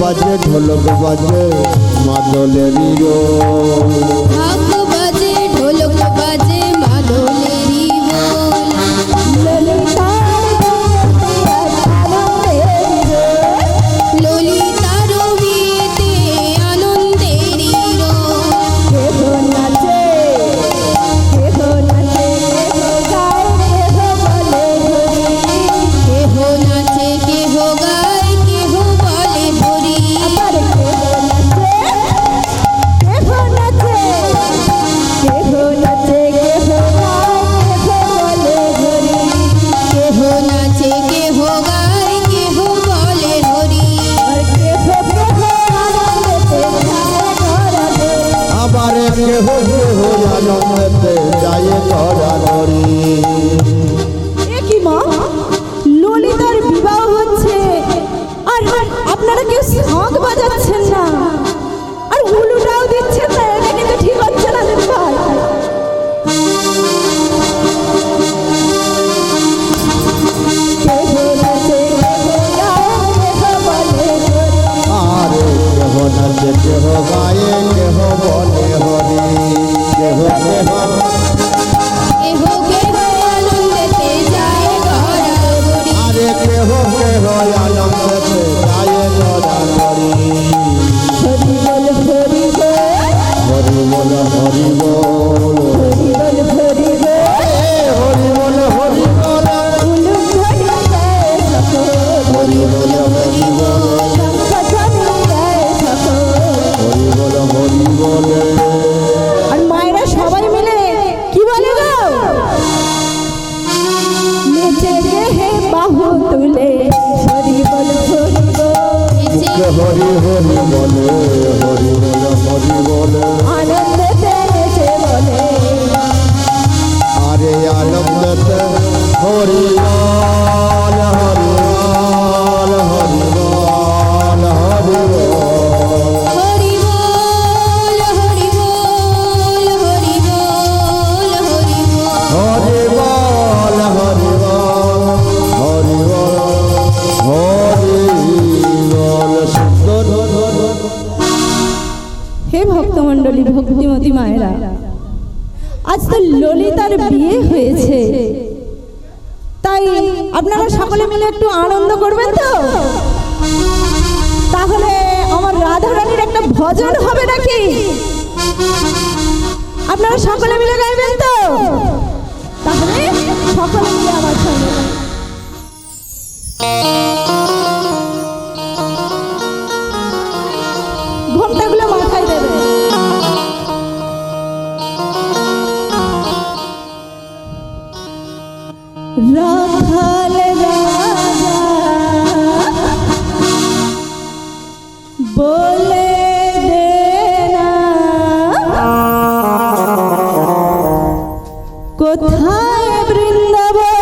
বাজে ঢোলক বাজে মাদলেরই রোল। ঢাক বাজে ঢোলক বাজে মাদলেরই রোল। ললিতার বিয়েতে আনন্দেরই রোল। কেহ নাচে কেহ নাচে কেহ গায় কেহ বলে হরি। কেহ নাচে কেহ গায় কেহ বলে হরি। আবার কেহ নাচে কেহ নাচে কেহ নাচে কেহ গায় কেহ বলে হরি। কেহ নাচে কেহ গায় কেহ বলে হরি। আর কেহ কেহ আনন্দেতে যায় গড়াগড়ি। আবার কেহ কেহ আনন্দেতে যায় গড়াগড়ি। এ কি মা, ললিতার বিবাহ হচ্ছে আর আপনারা কেউ শাঁখ বাজাচ্ছেন না আর উলুটাও দিচ্ছেন না, এটা কিন্তু ঠিক হচ্ছে না দিদি ভাই। কেহ নাচে কেহ গায় কেহ বলে হরি। আরে কেহ নাচে কেহ গায়ে কেহ বলে হরি। কেহ কেহ কেহ কেহ আনন্দেতে যায় গড়াগড়ি। আরে কেহ কেহ আনন্দেতে যায় গড়াগড়ি। হরি বল হরি বল হরি বল হরি বল। হরি বল হরি বল। হরি বল হরি বল। উলু ধরি গায় সকল। হরি বল হরি বল। শঙ্খ ধ্বনি গায় সকল। হরি বল হরি বল। আর মায়েরা সবাই মিলে কি বলে গো? নেচে হে বাহু তুলে হরি বল হরি বল। হরি হরি বলে হরি বল হরি বলে। আনন্দেতে নেচে বলে আরে আনন্দতে হরি বল হরি বল হরি বল হরি বল। হরি বল হরি বল হরি বল হরি বল। হরি বল হরি বল হরি বল হরি বল। সুন্দর হে ভক্তমণ্ডলী ভক্তিমতী মায়েরা, আজ তো ললিতার বিয়ে হয়েছে, তাই আপনারা সকলে মিলে একটু আনন্দ করবেন তো? তাহলে আমার রাধারানীর একটা ভজন হবে নাকি? আপনারা সকলে মিলে গাইবেন তো? তাহলে সকলে মিলে আমার সঙ্গে ঘোমটাগুলো মাথায় দেবে। রাখাল রাজা বলে দে না কোথায় বৃন্দাবন।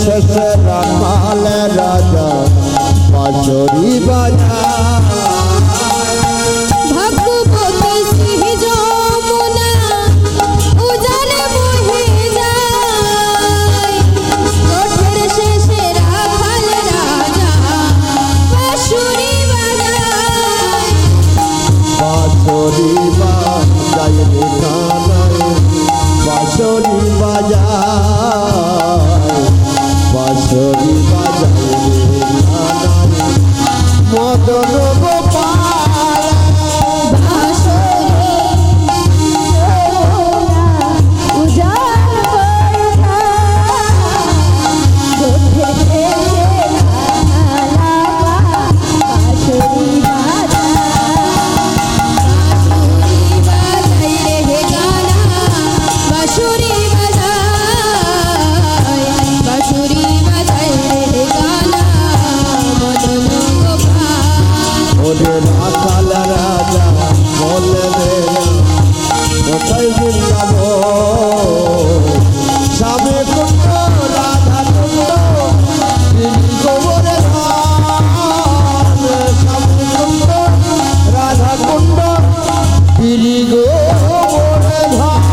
শেষে রাখাল রাজা বাঁশরি বাজায় ভাগ্যবতী শ্রী যমুনা উজানে বহে যায় গোঠের শেষে রাখাল রাজা বাঁশুরি বাজায় বাঁশরি বাজায় রে কানাই বাঁশরি বাজায় বাঁশরি বাজায় রে কানাই মদন গোপাল বাঁশুরি উজান গোঠের শেষে বাঁশরি বাজায় রে গানা বাঁশুরি বাজায় বাঁশুরি বাজায় রে গানা মদন গোপাল ওরে রাখাল রাজা বলবে কোথায় যাব সাবে কুণ্ড রাধা কুণ্ড গোবরে ধান সাবে কুণ্ড রাধা কুণ্ড গিরি গোবরে ধান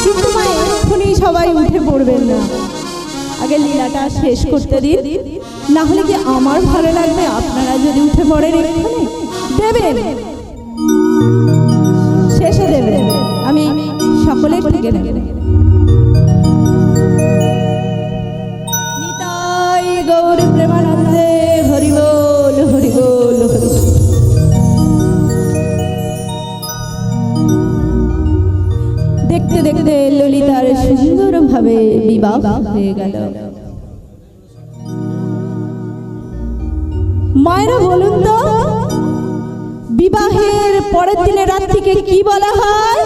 কিন্তু মা এক্ষুনি সবাই উঠে পড়বেন না, আগে লীলাটা শেষ করতে দিন, না হলে কি আমার ভালো লাগবে আপনারা যদি উঠে পড়েন এক্ষুনি? দেবেন, শেষে দেবেন, আমি সকলে থেকে নেব। নিতাই গৌর প্রেমানন্দে হরি বল হরি বল হরি বল। দেখতে দেখতে ললিতার সুন্দরভাবে বিবাহ হয়ে গেল। মায়েরা বলুন তো, বিবাহের পরের দিনের রাত্রিকে কি বলা হয়?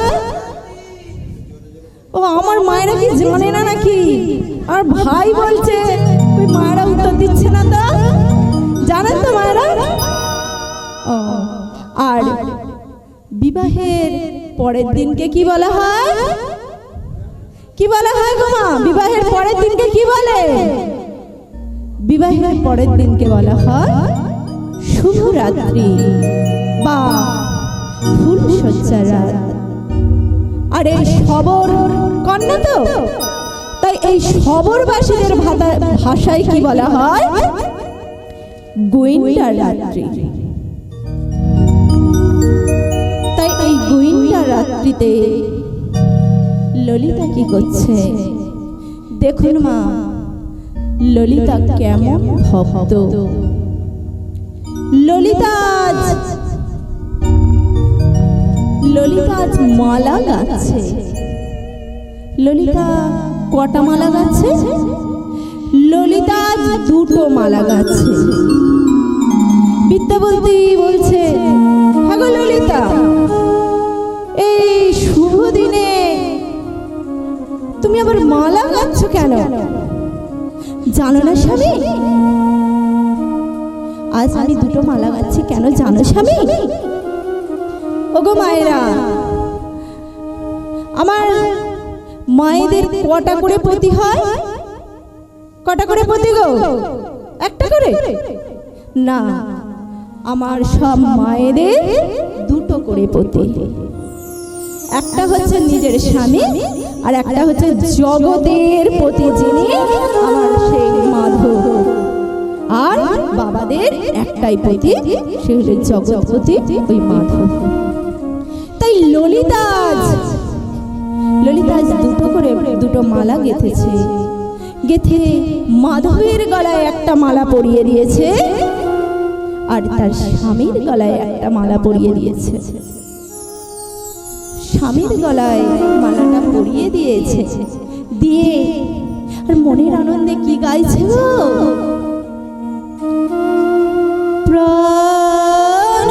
ও আমার মায়েরা কি জানে না নাকি? আর ভাই বলছে, ওই মায়েরা উত্তর দিচ্ছে না তো, জানেন তো মায়েরা? ও, আর বিবাহের পরের দিনকে কি বলা হয়? কি বলা হয় গো মা? বিবাহের পরের দিনকে কি বলে? বিবাহের পরের দিনকে বলা হয় শুভরাত্রি বা ফুল সজ্জার রাত। আর এই শবর কন্যা তো, তাই এই শবরবাসীদের ভাষায় কি বলা হয়? গোইন্দার রাত্রি। তাই এই গোইন্দা রাত্রিতে ললিতা কি করছে দেখুন মা। ললিতা কেমন ভক্ত। ললিতা আজ মালা গাচ্ছে। ললিতা কটা মালা গাচ্ছে? ললিতা আজ দুটো মালা গাচ্ছে। বিদ্যাবতী বলছে, হ্যাঁ গো ললিতা, এই শুভ দিনে তুমি আবার মালা গাচ্ছ কেন? জানো না স্বামী, আজ আমি দুটো মালা গাচ্ছি কেন জানো স্বামী? ওগো মায়েরা, আমার মায়েদের কটা করে পতি হয়? কটা করে পতি গো? একটা করে না, আমার সব মায়েদের দুটো করে পতি। একটা হচ্ছে নিজের স্বামী, আর একটা হচ্ছে জগতের পতি যিনি আমার সেই মাধব। আর বাবাদের একটাই পতি, সে হলো জগৎপতি ওই মাধব। তাই ললিতা দুটো করে দুটো মালা গেঁথেছে। গেঁথে মাধবের গলায় একটা মালা পরিয়ে দিয়েছে, আর তার স্বামীর গলায় একটা মালা পরিয়ে দিয়েছে। স্বামীর গলায় মালাটা পরিয়ে দিয়েছে, দিয়ে আর মনের আনন্দে কি গাইছে গো? প্রাণ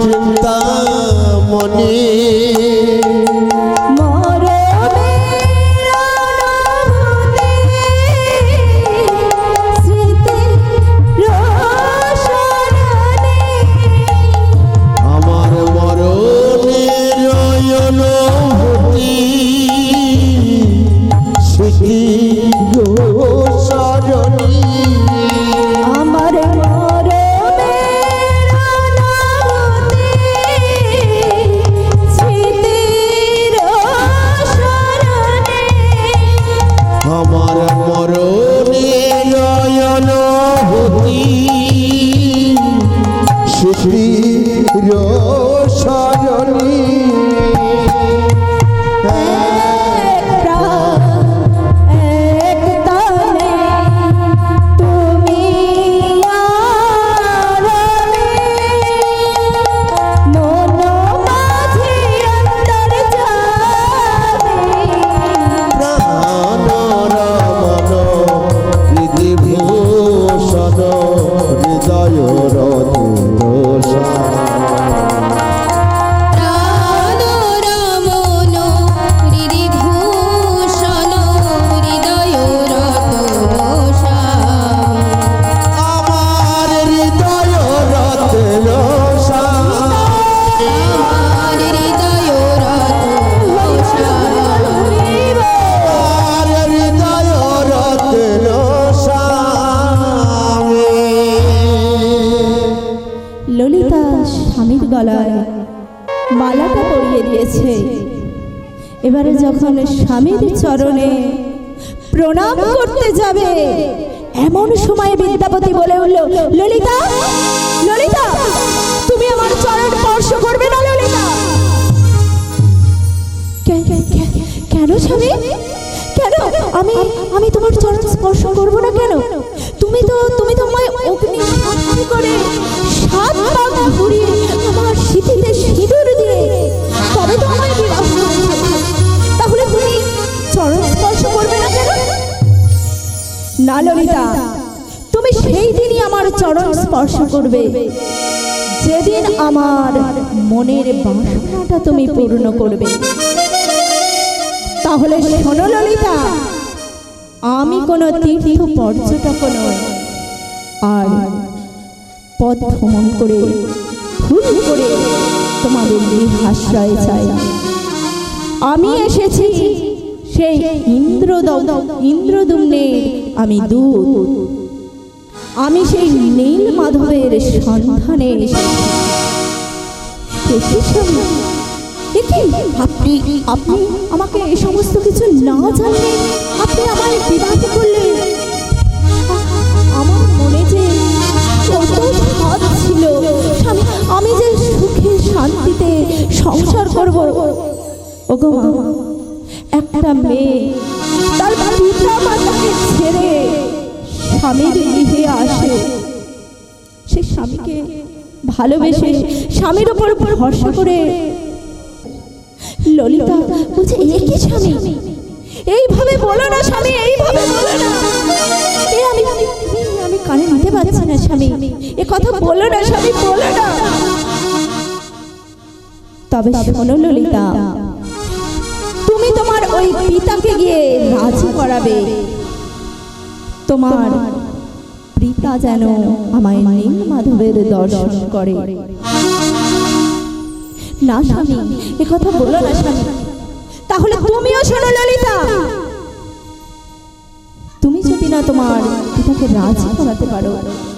চিন্তা মনে আমার মরণের অনুভূতি স্মৃতি সরণী আমার আমার মরণের অনুভূতি স্মৃতির সরণী ললিতা স্বামীর গলায় মালাটা পরিয়ে দিয়েছে। এবারে যখন স্বামীর চরণে প্রণাম করতে যাবে, এমন সময় বিদ্যাপতি বলে উঠল, ললিতা, ললিতা, তুমি আমার চরণ স্পর্শ করবে না ললিতা। কেন স্বামী, কেন? আমি তোমার চরণ স্পর্শ করব না কেন? তুমি তো আমায় অগ্নি সাক্ষী করে 7 পাক ঘুরিয়ে আমার সিঁথিতে সিঁদুর দিয়ে তবে তো আমায় বিবাহ করেছে। তাহলে তুমি চরণ স্পর্শ করবে না কেন? না ললিতা, তুমি সেই দিনই আমার চরণ স্পর্শ করবে যেদিন আমার মনের বাসনাটা তুমি পূর্ণ করবে। তাহলে শোনো ললিতা, আমি কোনো তীর্থ পর্যটক নই, আর পথ ভ্রমণ করে ভুল করে তোমাদের আশ্রয় চাই। আমি এসেছি সেই ইন্দ্রদুম্নের আমি দূত। আমি সেই নীল মাধবের সন্ধানে এসেছি। আপনি আমাকে এই সমস্ত কিছু না জানলে আপনি আমায় বিবাহ করলেন। আমার মনে যে কত ভাব ছিল, আমি যে সুখে শান্তিতে সংসার করব। ওগো মা, একটা মেয়ে তার পিতা মাতাকে ছেড়ে স্বামীর গৃহে আসে, সে স্বামীকে ভালোবেসে স্বামীর উপর ভরসা করে। ললিতা বলছে, এ কি স্বামী? এইভাবে বলো না স্বামী, এইভাবে বলো না। আমি কানে নিতে পারছি না স্বামী, এ কথা বলো না স্বামী, বলো না। তবে শোনো ললিতা, তুমি তোমার ওই পিতাকে গিয়ে রাজি করাবে, তোমার পিতা যেন আমায় নীল মাধবের দর্শন করে। না স্বামী, এ কথা বলো না স্বামী। তাহলে তুমিও শোনো ললিতা, তুমি যদি না তোমার পিতাকে রাজি করাতে পারো,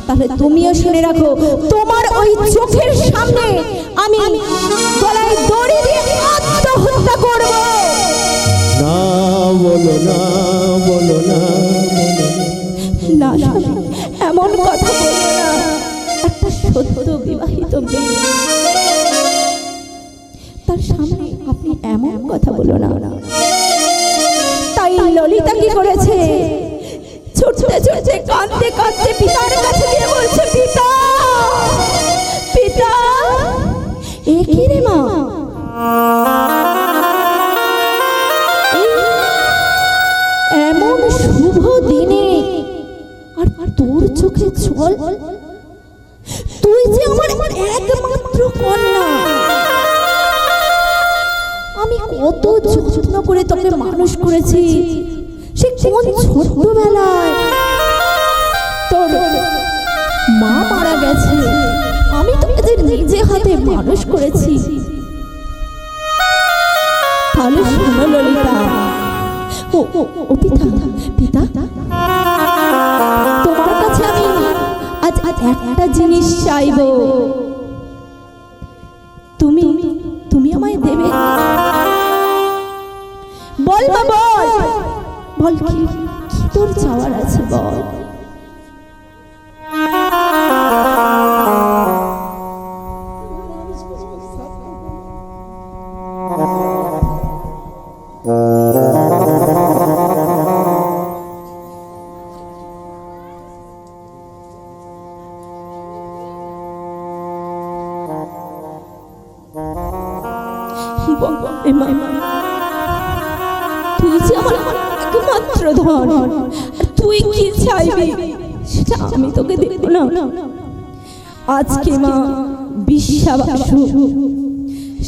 তাহলে তুমিও শুনে রাখো, তোমার ওই চোখের সামনে আমি গলায় দড়ি দিয়ে আত্মহত্যা করব। না বলো না, বলো না, না স্বামী, এমন কথা বলো না। একটা সদ্য বিবাহিত মেয়ে, তার সামনে আপনি এমন কথা বলো না। তাই ললিতা কি করেছে? ছুটতে ছুটতে কাঁদতে কাঁদতে পিতার কাছে গিয়ে বলছে, পিতা, পিতা। এ কি রে মা? এমন শুভ দিনে আর তোর চোখে জল? তুই যে আমার একমাত্র কন্যা, করে তোকে মানুষ করেছি, সে কোন ছোটবেলায় তোর মা মারা গেছে, আমি তোকে যে নিজে হাতে মানুষ করেছি। তাহলে শোনো ললিতা, ও পিতা, পিতা তোমার কাছে আমি আজ একটা জিনিস চাইবো, তুমি তুমি আমায় দেবে? বল মা, বল বল, কি তোর চাওয়ার আছে বল। তুই যে আমার একমাত্র ধন, তুই কি চাইবি সেটা আমি তোকে দেব না। আজকে মা বিশ্বাবাসু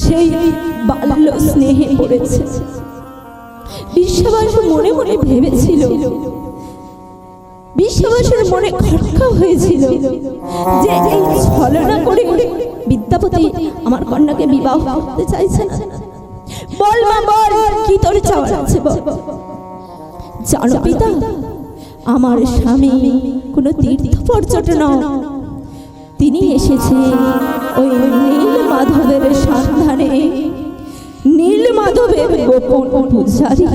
সেই বাল্য স্নেহে পড়েছে। বিশ্বাবাসু মনে মনে ভেবেছিল, বিশ্বাবাসুর মনে খটকা হয়েছিল যে এই ছলনা করে বিদ্যাপতি আমার কন্যাকে বিবাহ করতে চাইছে না। বল মা, বল কি তোর চাওয়ার আছে বল। জানো পিতা, আমার স্বামী কোনো তীর্থ পর্যটন, তিনি এসেছে ওই নীল মাধবের সন্ধানে, নীল মাধবের গোপন পূজারী।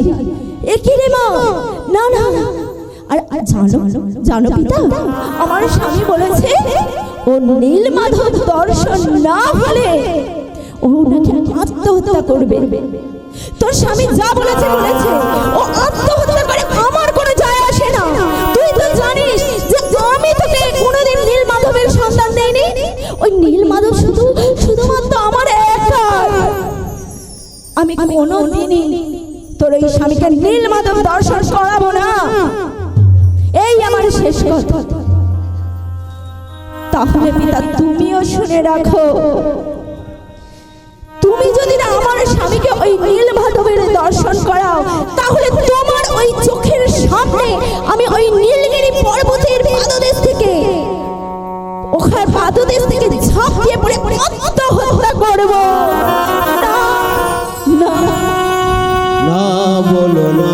একই রে মা, না না, আর জানো জানো পিতা, আমার স্বামী বলেছে ও নীল মাধব দর্শন না হলে ও নাকি আত্মহত্যা করবে। তোর স্বামী যা বলেছে বলেছে, ও আত্মহত্যা করে আমার কোনো যায় আসে না। তুই তো জানিস যে আমি তোকে কোনোদিন নীল মাধবের সন্ধান দেইনি। ওই নীল মাধব শুধুমাত্র আমার একার। আমি কোনোদিনই তোর এই স্বামীকে নীল মাধব দর্শন করাবো না, এই আমার শেষ কথা। তাহলে পিতা তুমিও শুনে রাখো, তুমি যদি না আমার স্বামীকে ওই নীল মাধবের দর্শন করাও, তাহলে তোমার ওই চোখের সামনে আমি ওই নীলগিরি পর্বতের পাদদেশ থেকে ঝাঁপিয়ে পড়ে আত্মহত্যা করব। না না না বলো না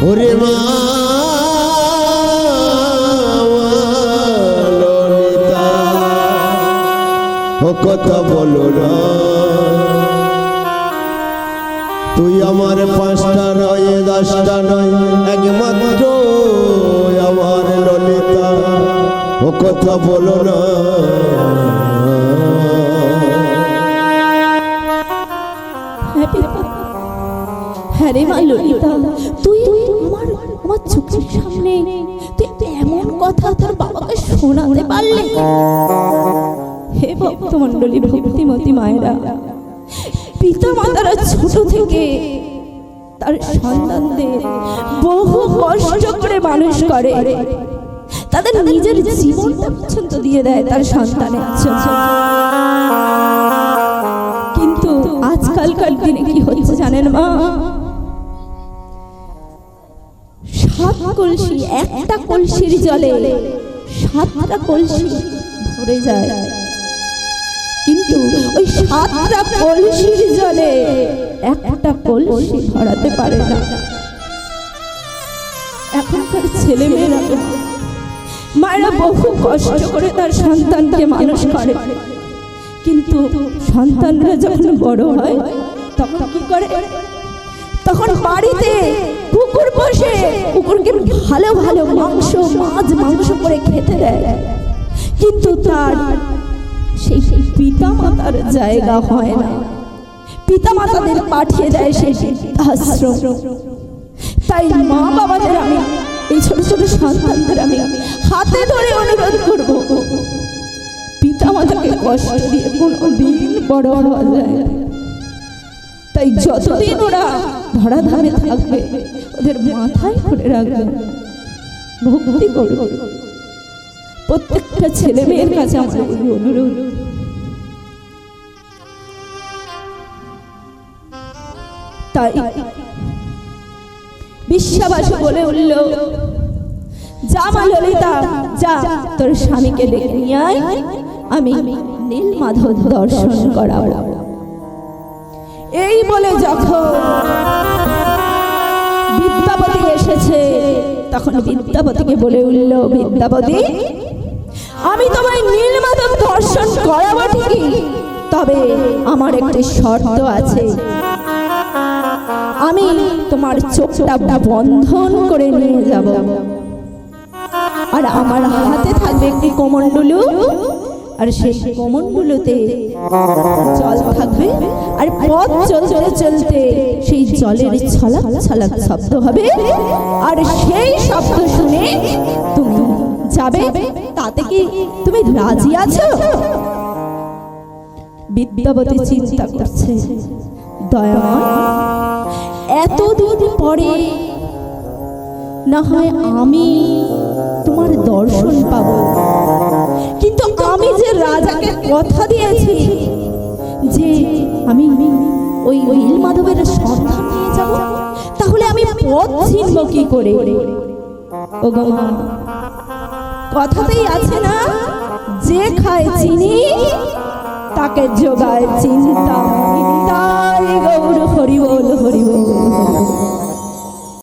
ওরে মা ললিতা, ও কথা বলো না। তুই আমার পাঁচটা নয়, 10টা নয়, একমাত্র আমার ললিতা, ও কথা বলো না। হ্যাঁ রে মা ললিতা, তুই আমার চোখের সামনে তুই এমন কথা তোর বাবাকে শোনাতে পারলি? হে ভক্তমণ্ডলী, ভক্তিমতী মায়েরা, পিতা মাতারা ছোট থেকে তার সন্তানদের বহু কষ্ট করে মানুষ করে, তাদের নিজের জীবনটা পর্যন্ত দিয়ে দেয় তার সন্তানের জন্য। কিন্তু আজকালকার দিনে কি হচ্ছে জানেন মা? 7 কলসি, একটা কলসির জলে 7টা কলসি ভরে যায়, কিন্তু ওই 7টা কলসির জলে একটা কলসি ভরাতে পারে না। এখনকার ছেলে মেয়েরা, মায়েরা বহু কষ্ট করে তার সন্তানকে মানুষ করে, কিন্তু সন্তানরা যখন বড় হয় তখন কি করে? তখন বাড়িতে পুকুর বসে পুকুরকে ভালো ভালো মাংস, মাছ মাংস করে খেতে দেয়, কিন্তু তার সেই পিতা মাতার জায়গা হয় না। পিতা মাতাদের পাঠিয়ে দেয় সেই আশ্রম। তাই মা বাবাদের আমি, এই ছোট ছোট সন্তানদের আমি হাতে ধরে অনুরোধ করব, পিতা মাতাকে কষ্ট দিয়ে কোনোদিন বড় হওয়া যায় না। তাই যতদিন ওরা ধরাধামে থাকবে ওদের মাথায় করে রাখবে, ভক্তি করবে। প্রত্যেকটা ছেলে মেয়ের কাছে আমার অনুরোধ। তাই বিশ্বাবাসী বলে উঠল, যা মা ললিতা, যা তোর স্বামীকে ডেকে নিয়ে আয়, আমি নীলমাধব দর্শন করাবো। এই বলে যখন বিদ্যাপতি এসেছে, তখন বিদ্যাপতিকে বলে উঠল, বিদ্যাপতি, আমি তোমায় নীলমাধব দর্শন করাবো ঠিকই, তবে আমার একটি শর্ত আছে। আমি তোমার চোখটা বন্ধন করে নিয়ে যাব, আর আমার হাতে থাকবে একটি কমণ্ডলু, আর সেই কমণ্ডলুতে জল থাকবে, আর পথ চলতে চলতে সেই জলের ছলাক ছলাক শব্দ হবে, আর সেই শব্দ শুনে তুমি যাবে। তাতে কি তুমি রাজি আছো? বিদ্যাপতি চিন্তা করছে, দয়াময়, এতদিন পরে না হয় আমি তোমার দর্শন পাবো, কিন্তু আমি যে রাজাকে কথা দিয়েছি যে আমি ওই নীলমাধবের সন্ধান নিয়ে যাব, তাহলে আমি পথ চিনব কি করে? ও গো, কথাতেই আছে না, যে খায় চিনি তাকে জোগায় চিন্তা।